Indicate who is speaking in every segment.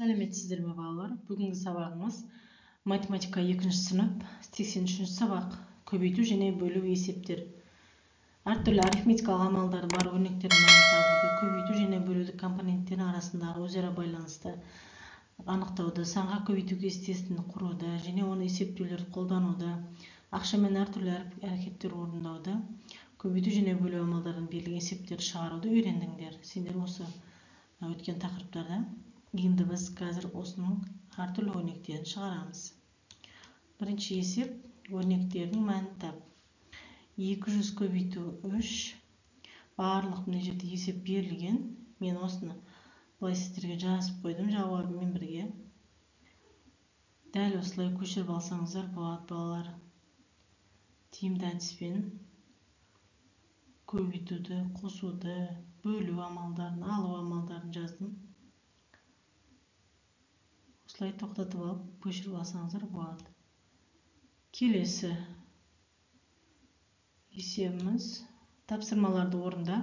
Speaker 1: Сәлеметсіздер ме балалар? Бүгінгі сабағымыз математика 2 сынып 83 сабақ көбейту және бөлу есептер. Әртүрлі арифметикалық амалдары бар өрнектердің мәнін табуды, көбейту және бөлуді компоненттер арасындағы өзара байланысты анықтауды, санға көбейту кестесін құруды және оны есептеулерді қолдануды, ақшамен әртүрлі әрекеттер орындауды, көбейту және бөлу амалдарының берілген есептерді шығаруды үйрендіңдер. Сендер осы өткен тақырыптарда. Енді біз қазір осының әртүрлі өрнектерін шығарамыз. Бірінші есеп өрнектердің мәнін тап. 200 көбейту 3. Барлық мына жерде есеп берілген. Мен осыны былай сіздерге жазып қойдым жауабымен бірге. Дәл осылай көшіріп алсаңыздар болады балалар. Тиімді әдіспен көбейтуді, қосуды, бөлу амалдарын, алу амалдарын жаздым. Осылай тоқтатып алып, көшіріп алсаңыздар болады. Келесі есебіміз тапсырмаларды орында.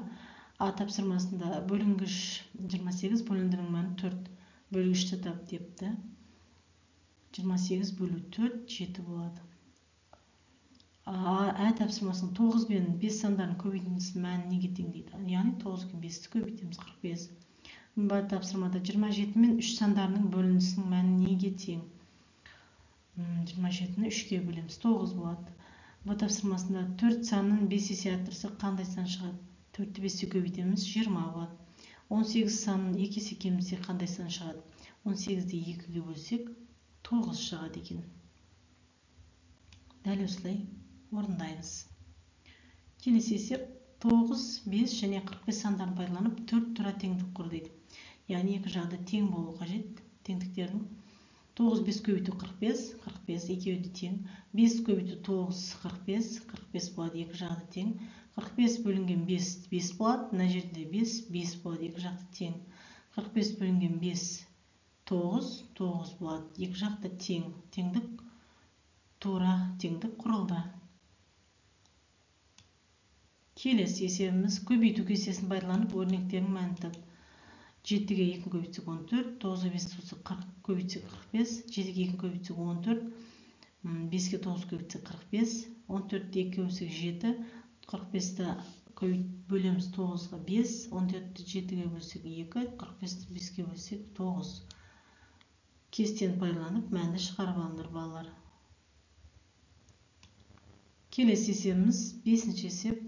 Speaker 1: А тапсырмасында бөлінгіш 28, бөліндінің мәні 4. Бөлгішті тап депті. 28 бөлу 4, 7 болады. А тапсырмасының 9 бен 5 сандарын көбейтіндісінің мәні неге тең дейді. Яғни 9 бен 5-ті көбейтеміз 45. Б тапсырмада 27 мен 3 сандарының бөліндісінің мәні неге тең? 27-ні 3-ке бөлеміз, 9 болады. Б тапсырмасында 4 санын 5 есе арттырсақ қандай сан шығады? 4-ті 5-те көбейтеміз, 20 болады. 18 санын 2 есе кемітсек қандай сан шығады? 18-ді 2-ге бөлсек 9 шығады екен. Дәл осылай орындаймыз. Келесі есеп 9, 5 және 45 сандарын пайдаланып 4 тура теңдік құр дейді. Яғни екі жағы тең болу қажет. Теңдіктердің 9 5 көбейту 45, 45 екеуі де тең. 5 көбейту 9 45, 45 болады, екі жағы тең. 45 бөлінген 5 5 болады. Мына жерде 5 5 болады, екі жақты тең. 45 бөлінген 5 9 9 болады, екі жақты тең. Теңдік тура теңдік құрылды. Келесі есебіміз көбейту кестесін пайдаланып өрнектердің мәнін тап. 7-ге 2 көбейтсек 14, 9-ға 5 40 көбейтсек 45, 7-ге 2 көбейтсек 14, 5-ге 9 көбейтсек 45, 14-ті 2 көбейтсек 7, 45-ті бөлеміз 9-ға 5, 14-ті 7-ге бөлсек 2, 45-ті 5-ге бөлсек 9. Кестені пайдаланып мәнді шығарып алыңдар балалар. Келесі есебіміз 5-ші есеп.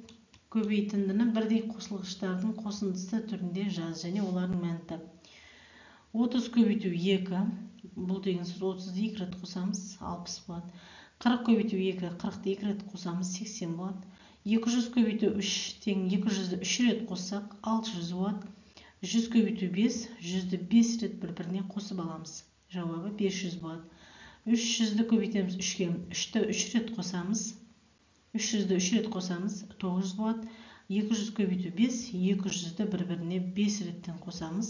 Speaker 1: Көбейтіндіні бірдей қосылғыштардың қосындысы түрінде жаз және олардың мәнін тап. 30 көбейту 2, бұл деген сөз 30-ды 2 рет қосамыз, 60 болады. 40 көбейту 2, 40-ды 2 рет қосамыз, 80 болады. 200 көбейту 3 тең 200-ді 3 рет қоссақ, 600 болады. 100 көбейту 5, 100-ді 5 рет бір-біріне қосып аламыз. Жауабы 500 болады. 300-ді көбейтеміз 3-ге, 3-ді 3 рет қосамыз. 300-ді 3 рет қосамыз, 900 болады. 200 көбейту 5, 200-ді бір-біріне 5 реттен қосамыз.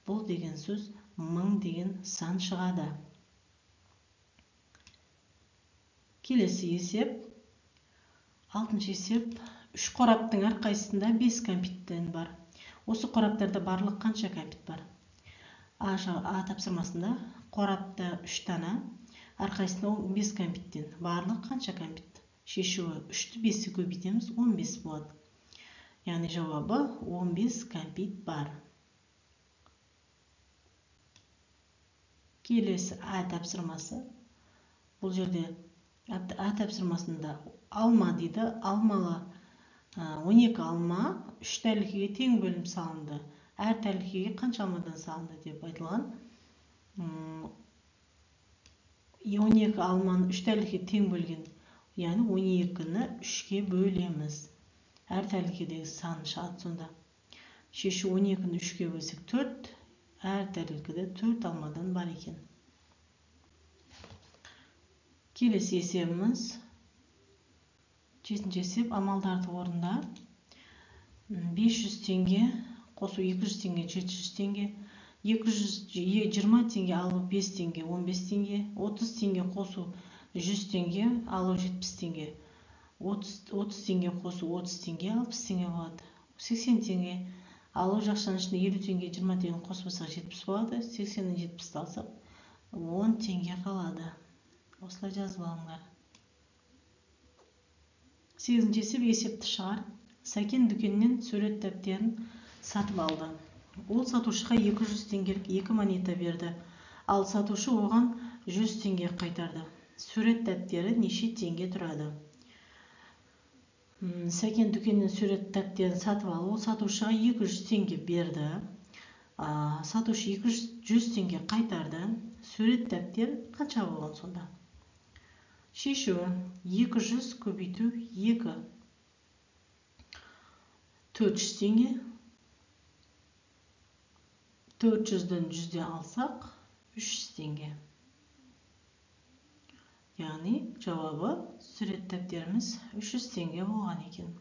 Speaker 1: Бұл деген сөз 1000 деген сан шығады. Келесі есеп. 6-шы есеп. 3 қораптың әрқайсысында 5 кәмпиттен бар. Осы қораптарда барлық қанша кәмпит бар? А тапсырмасында қорапта 3 дана, әрқайсысында 5 кәмпиттен. Барлық қанша кәмпит? Шешуі 3-ті 5-ті көбейтеміз, 15 болады. Яғни жауабы 15 кәмпит бар. Келесі А тапсырмасы. Бұл жерде А тапсырмасында алма дейді. Алмалы 12 алма 3 тәлікеге тең бөлініп салынды. Әр тәлікеге қанша алмадан салынды деп айтылған. 12 алманы 3 тәлікеге тең бөлген. Яғни 12-ні 3-ке бөлеміз. Әр тәлікедегі сан шығады сонда. Шешу 12-ні 3-ке бөлсек 4, әр тәлікеде 4 алмадан бар екен. Келесі есебіміз 7-ші есеп амалдарды орында. 500 теңге қосу 200 теңге 700 теңге, 220 теңге алу 5 теңге 15 теңге, 30 теңге қосу 100 теңге алу 70 теңге, 30 теңге қосу 30 теңге 60 теңге болады. 80 теңге Ал ол жақшаның ішінде 50 теңге 20 теңге қосып 70 болады. 80-ден 70-ті алсақ 10 теңге қалады. Осылай жазып алыңдар. 8-ші есеп есепті шығар. Сәкен дүкеннен сурет дәптерін сатып алды. Ол сатушыға 200 теңгелік 2 монета берді. Ал сатушы оған 100 теңге қайтарды. Сурет дәптері неше теңге тұрады? Сәкен дүкеннен сурет дәптерін сатып алды. Ол сатушыға 200 теңге берді. Сатушы 100 теңге қайтарды. Сурет дәптер қанша болған сонда? Шешу. 200 көбейту 2. 400 теңге. 400-ден 100-ден алсақ 300 теңге. Яғни жауабы сурет дәптеріміз 300 теңге болған екен.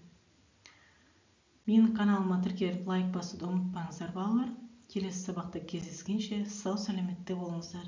Speaker 1: Менің каналыма тіркеліп лайк басуды ұмытпаңыздар балалар. Келесі сабақта кездескенше сау сәлеметте болыңыздар.